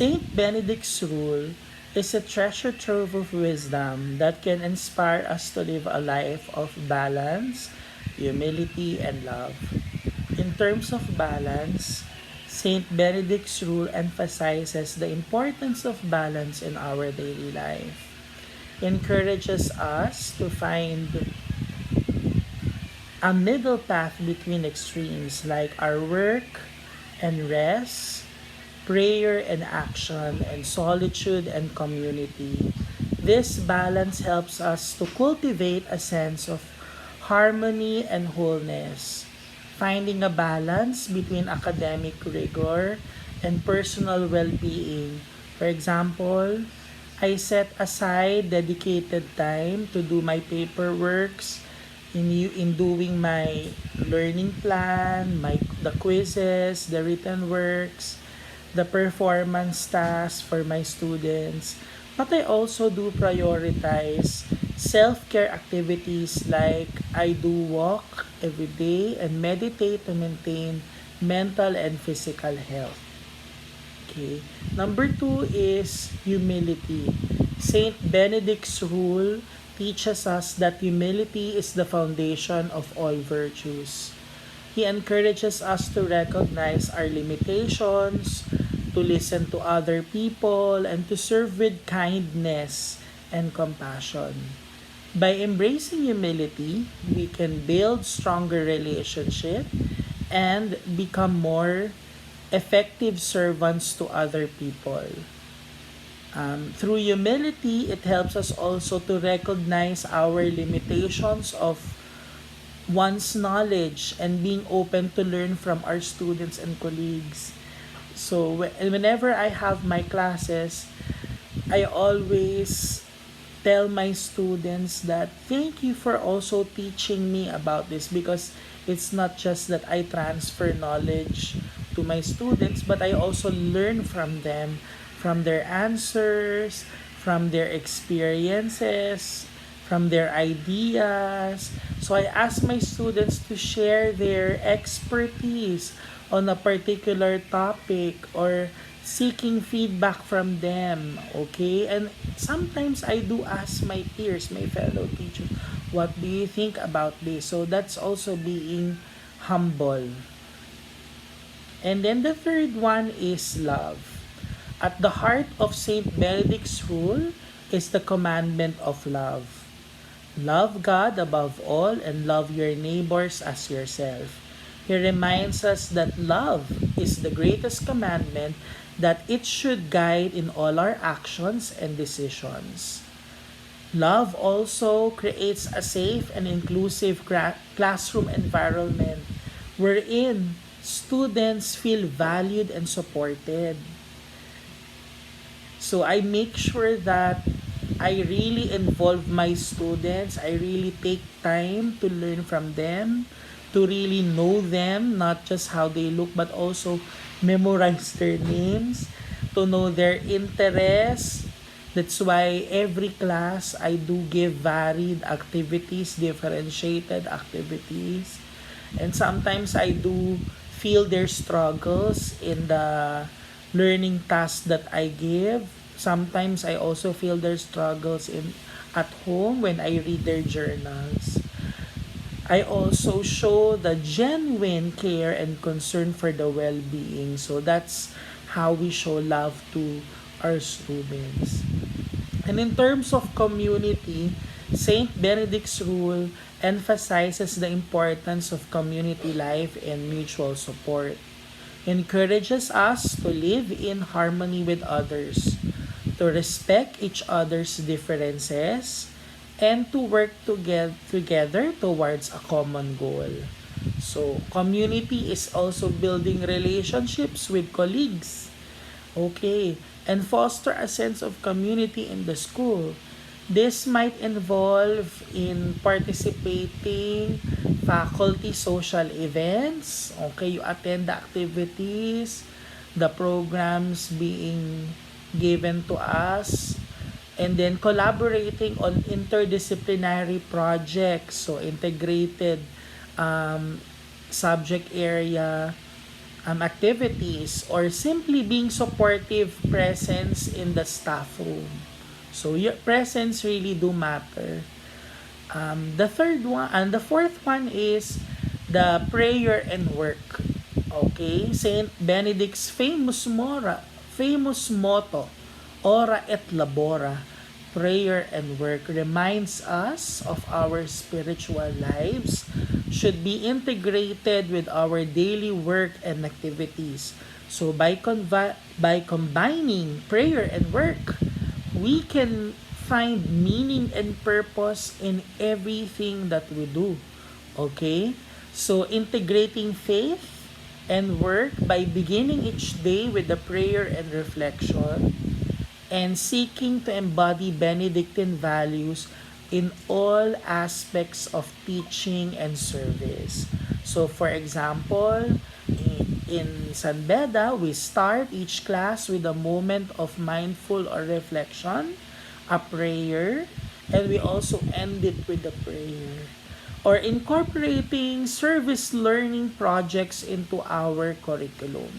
Saint Benedict's rule is a treasure trove of wisdom that can inspire us to live a life of balance, humility, and love. In terms of balance, Saint Benedict's rule emphasizes the importance of balance in our daily life. Encourages us to find a middle path between extremes like our work and rest, prayer and action, and solitude and community. This balance helps us to cultivate a sense of harmony and wholeness, finding a balance between academic rigor and personal well being. For example, I set aside dedicated time to do my paperworks, in doing my learning plan, the quizzes, the written works, the performance tasks for my students. But I also do prioritize self-care activities like I do walk every day and meditate to maintain mental and physical health. Okay. Number two is humility. Saint Benedict's rule teaches us that humility is the foundation of all virtues. He encourages us to recognize our limitations, to listen to other people, and to serve with kindness and compassion. By embracing humility, we can build stronger relationship and become more effective servants to other people. Through humility, it helps us also to recognize our limitations of one's knowledge and being open to learn from our students and colleagues. So, whenever I have my classes, I always tell my students that thank you for also teaching me about this, because it's not just that I transfer knowledge to my students, but I also learn from them, from their answers, from their experiences, from their ideas. So I ask my students to share their expertise on a particular topic or seeking feedback from them, okay? And sometimes I do ask my peers, my fellow teachers, what do you think about this? So that's also being humble. And then the third one is love. At the heart of Saint Benedict's rule is the commandment of love. Love God above all and love your neighbors as yourself. He reminds us that love is the greatest commandment, that it should guide in all our actions and decisions. Love also creates a safe and inclusive classroom environment wherein students feel valued and supported. So I make sure that I really involve my students. I really take time to learn from them, to really know them, not just how they look, but also memorize their names, to know their interests. That's why every class I do give varied activities, differentiated activities. And sometimes I do feel their struggles in the learning tasks that I give. Sometimes I also feel their struggles in at home when I read their journals. I also show the genuine care and concern for the well-being. So that's how we show love to our students. And in terms of community, Saint Benedict's rule emphasizes the importance of community life and mutual support. Encourages us to live in harmony with others, to respect each other's differences, and to work together towards a common goal. So, community is also building relationships with colleagues. Okay, and foster a sense of community in the school. This might involve in participating faculty social events. Okay, you attend the activities, the programs being given to us, and then collaborating on interdisciplinary projects, so integrated um, subject area activities, or simply being supportive presence in the staff room. So your presence really do matter. The third one and the fourth one is the prayer and work. Okay, Saint Benedict's famous motto, Ora et Labora, prayer and work, reminds us of our spiritual lives should be integrated with our daily work and activities. So by combining prayer and work, we can find meaning and purpose in everything that we do. Okay? So integrating faith and work by beginning each day with the prayer and reflection, and seeking to embody Benedictine values in all aspects of teaching and service. So, for example, in San Beda, we start each class with a moment of mindful or reflection, a prayer, and we also end it with a prayer. Or incorporating service learning projects into our curriculum.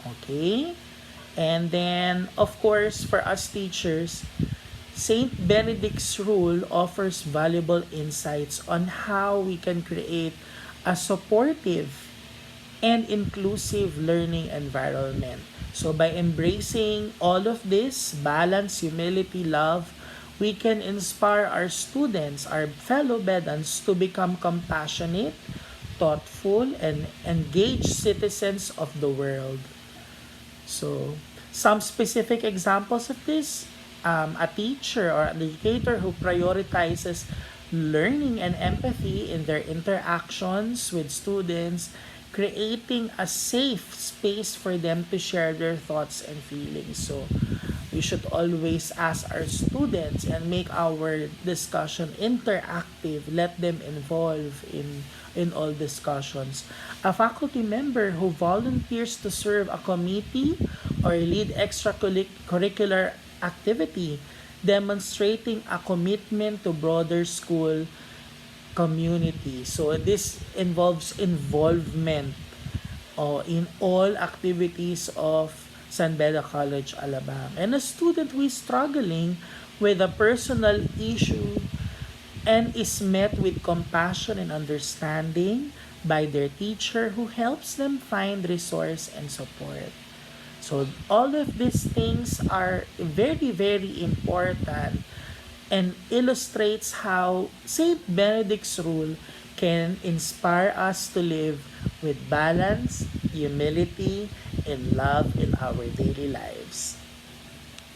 Okay? And then, of course, for us teachers, Saint Benedict's rule offers valuable insights on how we can create a supportive and inclusive learning environment. So, by embracing all of this balance, humility, love, we can inspire our students, our fellow Bedans, to become compassionate, thoughtful, and engaged citizens of the world. So, some specific examples of this, a teacher or an educator who prioritizes learning and empathy in their interactions with students, creating a safe space for them to share their thoughts and feelings. So, we should always ask our students and make our discussion interactive. Let them involve in all discussions. A faculty member who volunteers to serve a committee or lead extracurricular activity, demonstrating a commitment to broader school community. So this involves involvement in all activities of San Beda College, Alabang. And a student who is struggling with a personal issue and is met with compassion and understanding by their teacher who helps them find resource and support. So all of these things are very, very important and illustrates how Saint Benedict's rule can inspire us to live with balance, humility, and love in our daily lives.